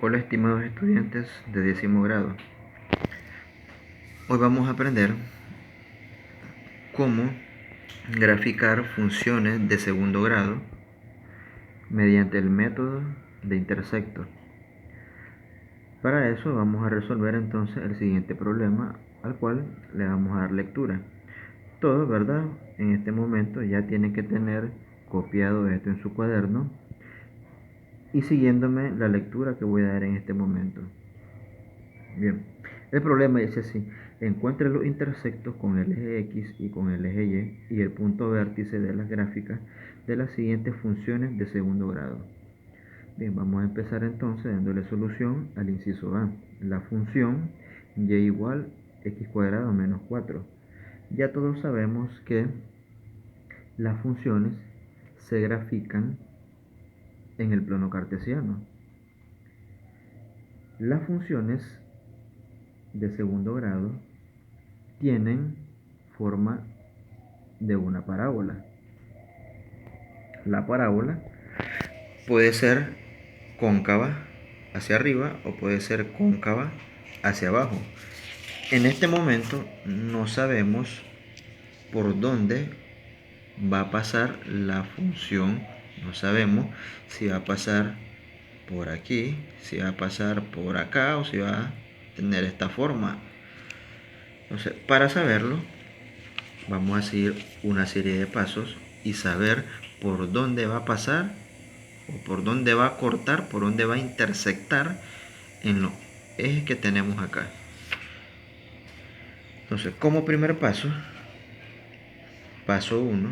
Hola estimados estudiantes de 10º grado. Hoy vamos a aprender cómo graficar funciones de segundo grado mediante el método de intersecto. Para eso vamos a resolver entonces el siguiente problema al cual le vamos a dar lectura. Todos, ¿verdad? En este momento ya tienen que tener copiado esto en su cuaderno y siguiéndome la lectura que voy a dar en este momento. Bien, el problema dice así: encuentre los intersectos con el eje X y con el eje Y el punto vértice de las gráficas de las siguientes funciones de segundo grado. Bien, vamos a empezar entonces dándole solución al inciso A. La función y igual x cuadrado menos 4. Ya todos sabemos que las funciones se grafican en el plano cartesiano. Las funciones de segundo grado tienen forma de una parábola. La parábola puede ser cóncava hacia arriba o puede ser cóncava hacia abajo. En este momento no sabemos por dónde va a pasar la función. No sabemos si va a pasar por aquí, si va a pasar por acá o si va a tener esta forma. Entonces, para saberlo, vamos a seguir una serie de pasos y saber por dónde va a pasar o por dónde va a cortar, por dónde va a intersectar en los ejes que tenemos acá. Entonces, como primer paso, paso 1,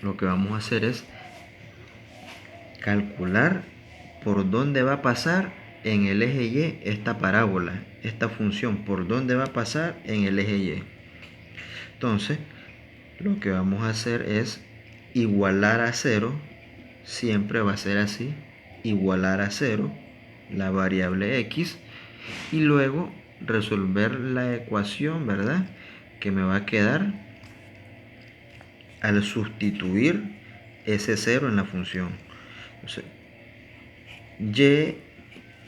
lo que vamos a hacer es calcular por dónde va a pasar en el eje Y esta parábola, esta función, por dónde va a pasar en el eje Y. Entonces, lo que vamos a hacer es igualar a 0, siempre va a ser así, igualar a 0 la variable x y luego resolver la ecuación, ¿verdad? Que me va a quedar al sustituir ese 0 en la función. Entonces, y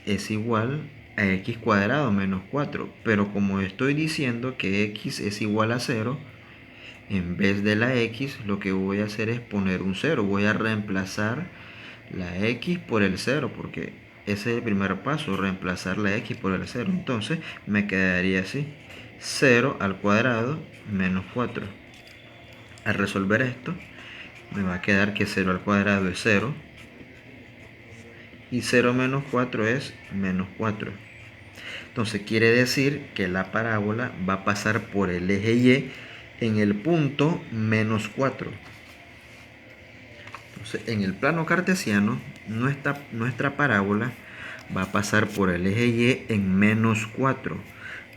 es igual a x cuadrado menos 4, pero como estoy diciendo que x es igual a 0, en vez de la x lo que voy a hacer es poner un 0. Voy a reemplazar la x por el 0 porque ese es el primer paso, reemplazar la x por el 0. Entonces me quedaría así: 0 al cuadrado menos 4. Al resolver esto me va a quedar que 0 al cuadrado es 0 y 0 menos 4 es menos 4. Entonces quiere decir que la parábola va a pasar por el eje Y en el punto menos 4. Entonces, en el plano cartesiano, nuestra parábola va a pasar por el eje Y en menos 4.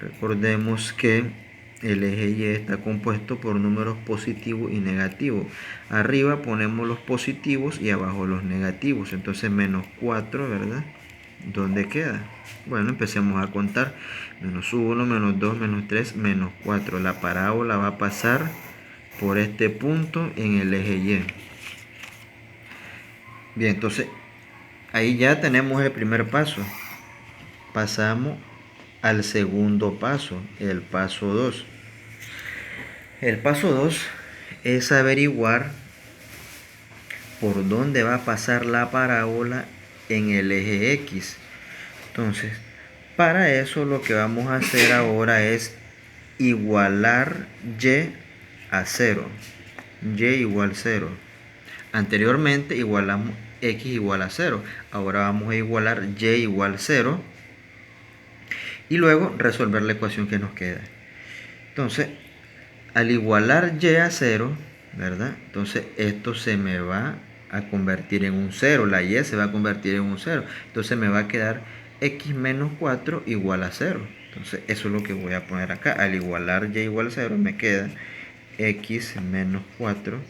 Recordemos que el eje Y está compuesto por números positivos y negativos. Arriba ponemos los positivos y abajo los negativos. Entonces, menos 4, ¿verdad? ¿Dónde queda? Bueno, empecemos a contar. Menos 1, menos 2, menos 3, menos 4. La parábola va a pasar por este punto en el eje Y. Bien, entonces ahí ya tenemos el primer paso. Pasamos al segundo paso, el paso 2. El paso 2 es averiguar por dónde va a pasar la parábola en el eje X. Entonces, para eso lo que vamos a hacer ahora es igualar Y a 0. Y igual 0. Anteriormente igualamos x igual a 0. Ahora vamos a igualar y igual 0. Y luego resolver la ecuación que nos queda. Entonces, al igualar y a 0, ¿verdad? Entonces, esto se me va a convertir en un 0. La y se va a convertir en un 0. Entonces, me va a quedar x menos 4 igual a 0. Entonces, eso es lo que voy a poner acá. Al igualar y igual 0, me queda x menos 4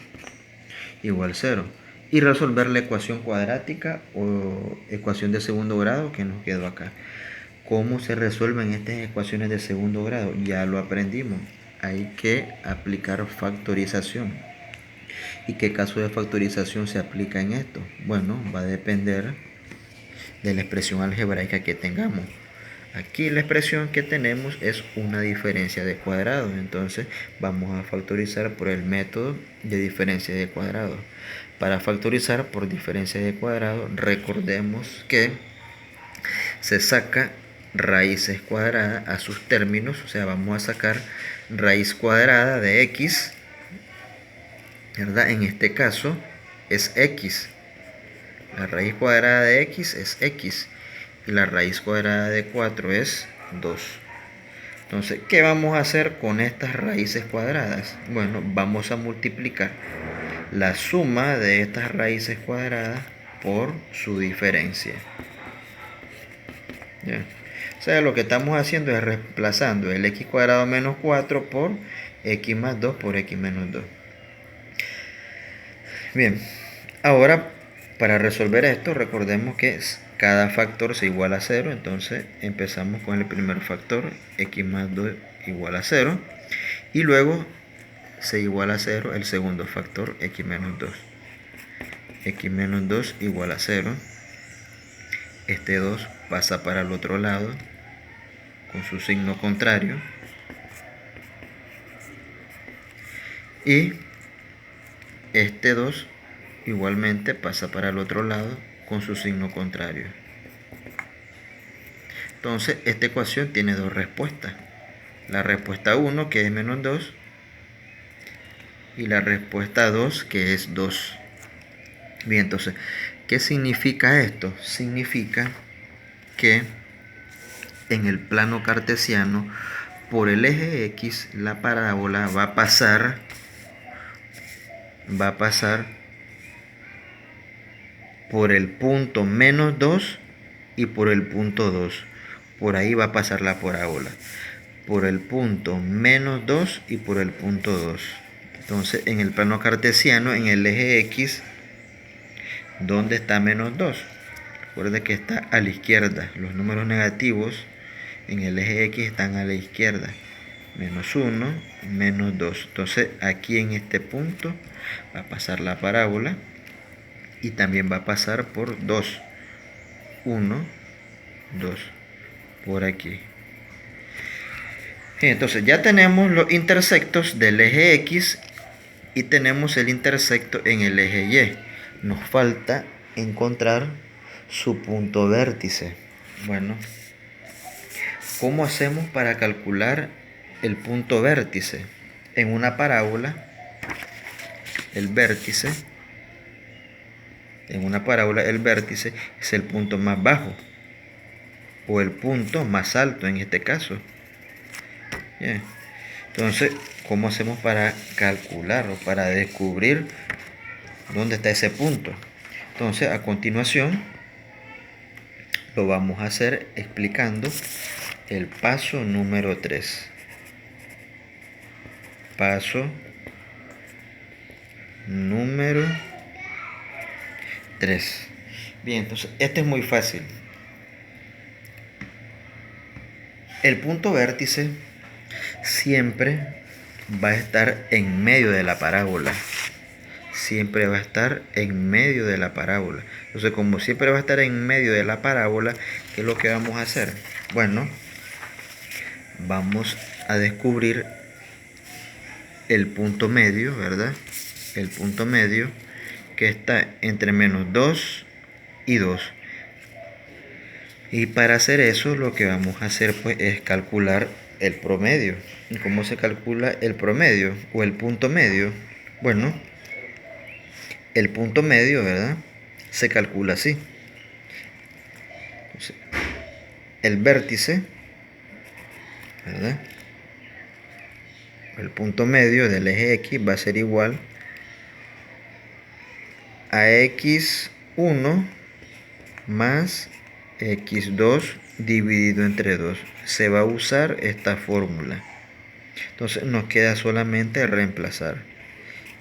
igual 0. Y resolver la ecuación cuadrática o ecuación de segundo grado que nos quedó acá. ¿Cómo se resuelven estas ecuaciones de segundo grado? Ya lo aprendimos. Hay que aplicar factorización. ¿Y qué caso de factorización se aplica en esto? Bueno, va a depender de la expresión algebraica que tengamos. Aquí la expresión que tenemos es una diferencia de cuadrados, entonces vamos a factorizar por el método de diferencia de cuadrados. Para factorizar por diferencia de cuadrados, recordemos que se saca raíces cuadradas a sus términos, o sea, vamos a sacar raíz cuadrada de x, ¿verdad? En este caso es x. La raíz cuadrada de x es x y la raíz cuadrada de 4 es 2. Entonces, ¿qué vamos a hacer con estas raíces cuadradas? Bueno, vamos a multiplicar la suma de estas raíces cuadradas por su diferencia. ¿Ya? O sea, lo que estamos haciendo es reemplazando el x cuadrado menos 4 por x más 2 por x menos 2. Bien, ahora para resolver esto, recordemos que cada factor se iguala a 0, entonces empezamos con el primer factor, x más 2 igual a 0, y luego se iguala a 0 el segundo factor, x menos 2. X menos 2 igual a 0, este 2 pasa para el otro lado con su signo contrario, y este 2 igualmente pasa para el otro lado con su signo contrario. Entonces esta ecuación tiene dos respuestas, la respuesta 1 que es menos 2 y la respuesta 2 que es 2. Bien, entonces, ¿qué significa esto? Significa que en el plano cartesiano, por el eje X, la parábola va a pasar por el punto menos 2 y por el punto 2. Por ahí va a pasar la parábola. Por el punto menos 2 y por el punto 2. Entonces, en el plano cartesiano, en el eje X, ¿dónde está menos 2? Recuerde que está a la izquierda. Los números negativos en el eje X están a la izquierda. Menos 1, menos 2. Entonces, aquí en este punto va a pasar la parábola y también va a pasar por 2. 1, 2. Por aquí. Entonces, ya tenemos los intersectos del eje X y tenemos el intersecto en el eje Y. Nos falta encontrar su punto vértice. Bueno, ¿cómo hacemos para calcular el punto vértice? En una parábola, el vértice es el punto más bajo o el punto más alto en este caso. Bien. Entonces, ¿cómo hacemos para calcular o para descubrir dónde está ese punto? Entonces, a continuación, lo vamos a hacer explicando el paso número 3. Paso número 3. Bien, entonces, este es muy fácil. El punto vértice siempre va a estar en medio de la parábola. Siempre va a estar en medio de la parábola. Entonces, como siempre va a estar en medio de la parábola, ¿qué es lo que vamos a hacer? Bueno, vamos a descubrir el punto medio, ¿verdad? El punto medio que está entre menos 2 y 2. Y para hacer eso, lo que vamos a hacer pues es calcular el promedio. ¿Y cómo se calcula el promedio o el punto medio? Bueno, el punto medio, ¿verdad? Se calcula así. Entonces, el vértice, ¿verdad? El punto medio del eje X va a ser igual a x1 más x2 dividido entre 2. Se va a usar esta fórmula. Entonces nos queda solamente reemplazar.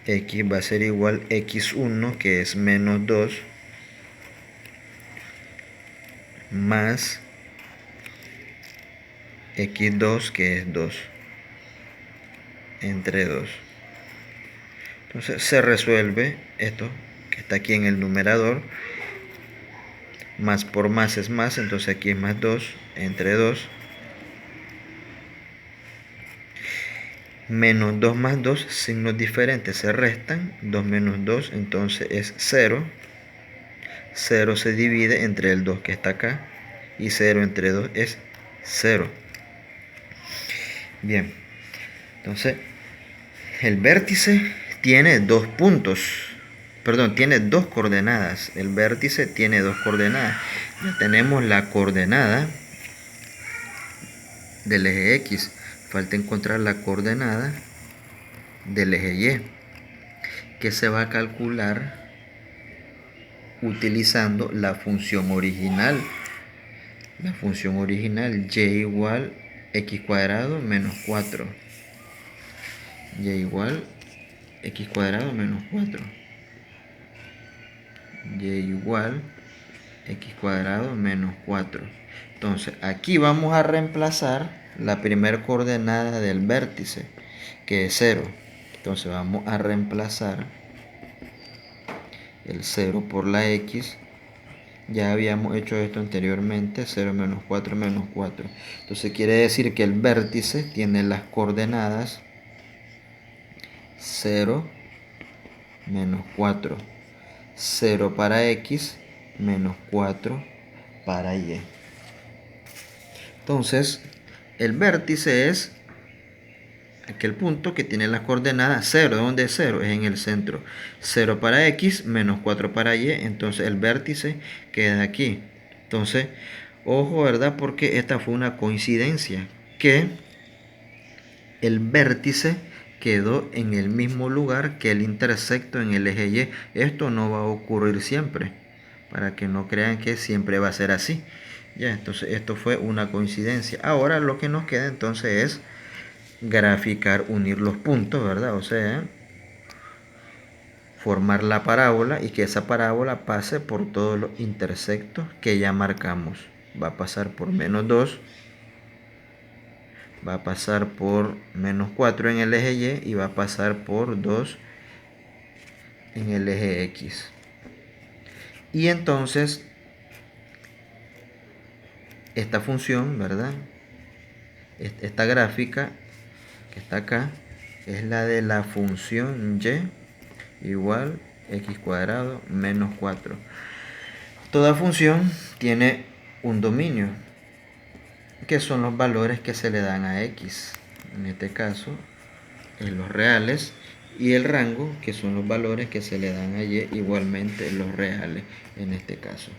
X va a ser igual a x1 que es menos 2 más x2 que es 2 entre 2. Entonces se resuelve esto que está aquí en el numerador. más por más es más, entonces aquí es más 2, entre 2, menos 2 más 2, signos diferentes se restan, 2 menos 2, entonces es 0, 0 se divide entre el 2 que está acá, y 0 entre 2 es 0. Bien, entonces el vértice tiene dos puntos, perdón, tiene dos coordenadas. El vértice tiene dos coordenadas. Ya tenemos la coordenada del eje X. Falta encontrar la coordenada del eje Y, que se va a calcular utilizando la función original. La función original y igual x cuadrado menos 4. Y igual x cuadrado menos 4. Y igual x cuadrado menos 4. Entonces aquí vamos a reemplazar la primera coordenada del vértice, que es 0. Entonces vamos a reemplazar el 0 por la x. Ya habíamos hecho esto anteriormente, 0 menos 4 menos 4. Entonces quiere decir que el vértice tiene las coordenadas 0 menos 4. 0 para x menos 4 para y. Entonces, el vértice es aquel punto que tiene las coordenadas 0. ¿Dónde es 0? Es en el centro. 0 para x menos 4 para y. Entonces, el vértice queda aquí. Entonces, ojo, ¿verdad? Porque esta fue una coincidencia. Que el vértice quedó en el mismo lugar que el intersecto en el eje Y. Esto no va a ocurrir siempre, para que no crean que siempre va a ser así. Ya, entonces esto fue una coincidencia. Ahora lo que nos queda entonces es graficar, unir los puntos, ¿verdad? O sea, formar la parábola y que esa parábola pase por todos los intersectos que ya marcamos. Va a pasar por menos 2, va a pasar por menos 4 en el eje Y y va a pasar por 2 en el eje X. Y entonces esta función, ¿verdad? Esta gráfica que está acá es la de la función y igual x cuadrado menos 4. Toda función tiene un dominio, que son los valores que se le dan a x. En este caso, en los reales, y el rango, que son los valores que se le dan a y, igualmente los reales en este caso.